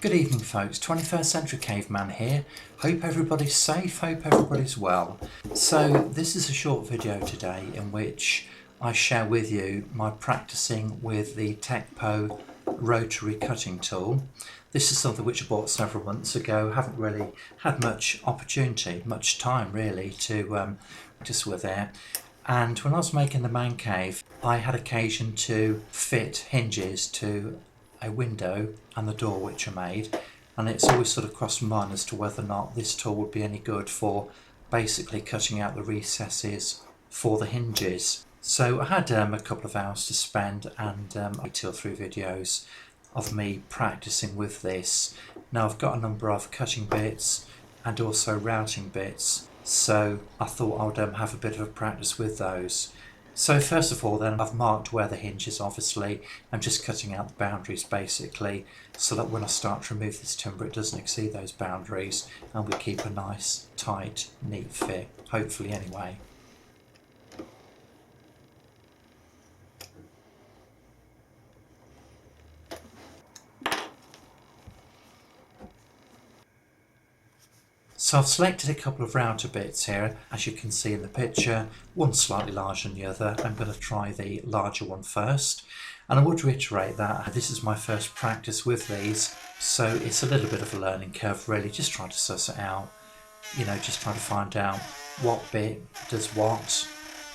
Good evening folks, 21st Century Caveman here. Hope everybody's safe, hope everybody's well. So this is a short video today in which I share with you my practicing with the TECCPO Rotary cutting tool. This is something which I bought several months ago, haven't really had much opportunity, much time really to practice with it. And when I was making the man cave, I had occasion to fit hinges to a window and the door which I made, and it's always sort of crossed my mind as to whether or not this tool would be any good for basically cutting out the recesses for the hinges. So I had a couple of hours to spend and 2 or 3 videos of me practicing with this. Now I've got a number of cutting bits and also routing bits, so I thought I would have a bit of a practice with those. So first of all then, I've marked where the hinge is obviously. I'm just cutting out the boundaries basically, so that when I start to remove this timber it doesn't exceed those boundaries and we keep a nice, tight, neat fit, hopefully anyway. So I've selected a couple of router bits here, as you can see in the picture, one slightly larger than the other. I'm going to try the larger one first. And I would reiterate that this is my first practice with these, so it's a little bit of a learning curve really, just trying to suss it out. Just trying to find out what bit does what,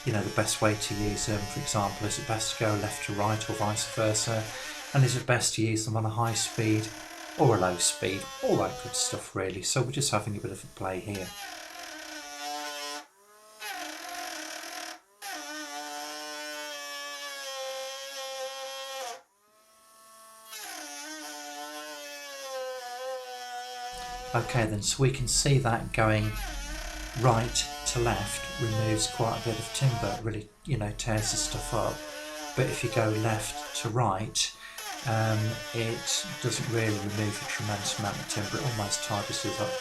the best way to use them. For example, is it best to go left to right or vice versa? And is it best to use them on a high speed or a low speed? All that good stuff really. So we're just having a bit of a play here. Okay then, so we can see that going right to left removes quite a bit of timber, really, tears the stuff up. But if you go left to right, it doesn't really remove a tremendous amount of timber, it almost tidies it up,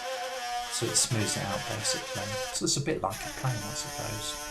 so it smooths it out basically. So it's a bit like a plane, I suppose.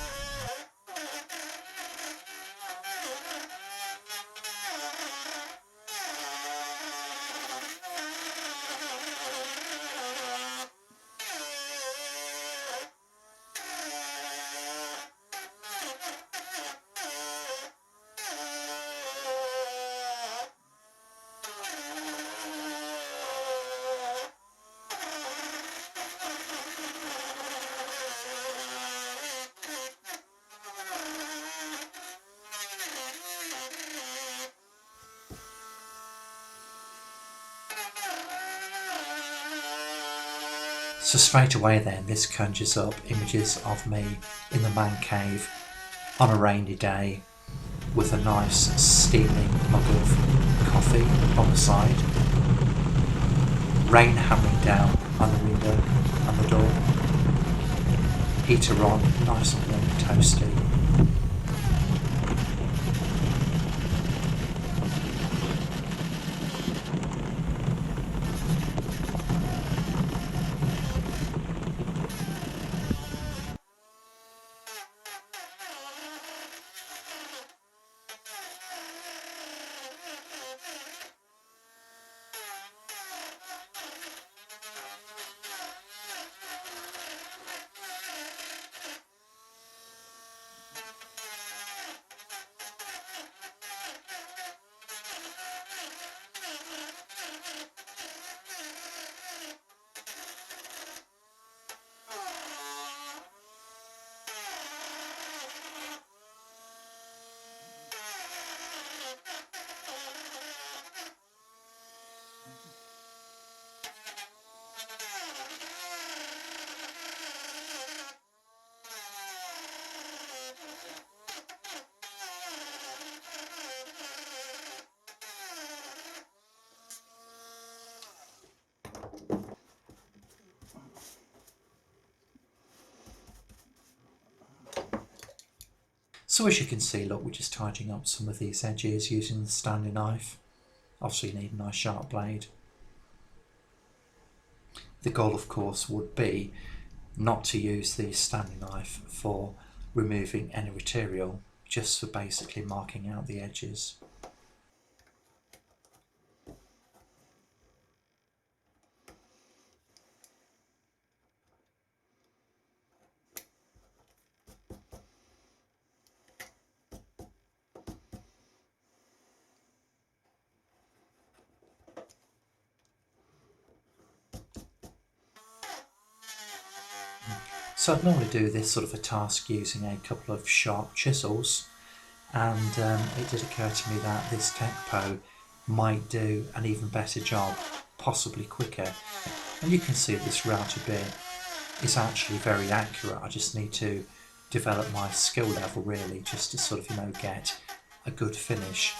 So straight away then, this conjures up images of me in the man cave on a rainy day with a nice steaming mug of coffee on the side, rain hammering down on the window and the door, heater on, nice and warm and toasty. So as you can see, look, we're just tidying up some of these edges using the Stanley knife. Obviously you need a nice sharp blade. The goal of course would be not to use the Stanley knife for removing any material, just for basically marking out the edges. So I'd normally do this sort of a task using a couple of sharp chisels, and it did occur to me that this TECCPO might do an even better job, possibly quicker. And you can see this router bit is actually very accurate. I just need to develop my skill level really, just to sort of, get a good finish.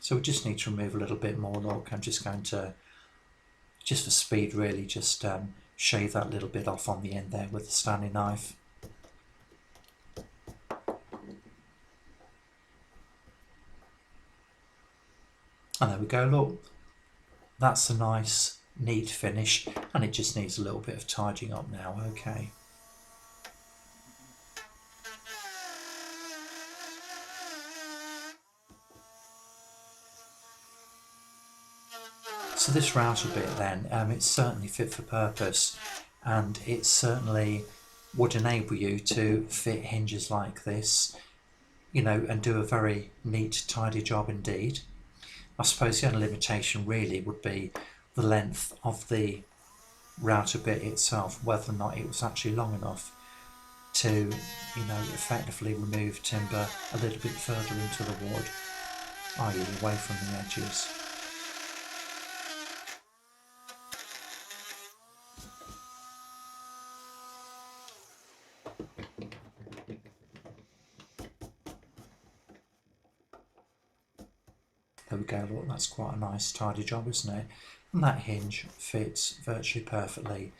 So we just need to remove a little bit more. Look, I'm just going to, just for speed really, just shave that little bit off on the end there with the Stanley knife. And there we go, look, that's a nice neat finish, and it just needs a little bit of tidying up now. Okay. So this router bit then, it's certainly fit for purpose, and it certainly would enable you to fit hinges like this, and do a very neat, tidy job indeed. I suppose the only limitation really would be the length of the router bit itself, whether or not it was actually long enough to, effectively remove timber a little bit further into the wood, i.e. away from the edges. There we go, look, that's quite a nice tidy job, isn't it? And that hinge fits virtually perfectly.